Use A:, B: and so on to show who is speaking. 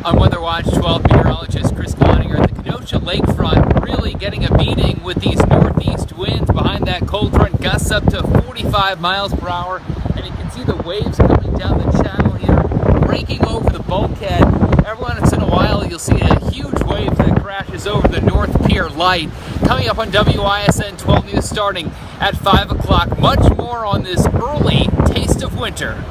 A: I'm Weather Watch 12 meteorologist Chris Cloninger. The Kenosha lakefront really getting a beating with these northeast winds. Behind that cold front, gusts up to 45 miles per hour, and you can see the waves coming down the channel here, breaking over the bulkhead. Every once in a while you'll see a huge wave that crashes over the North Pier Light. Coming up on WISN 12 News starting at 5 o'clock. Much more on this early taste of winter.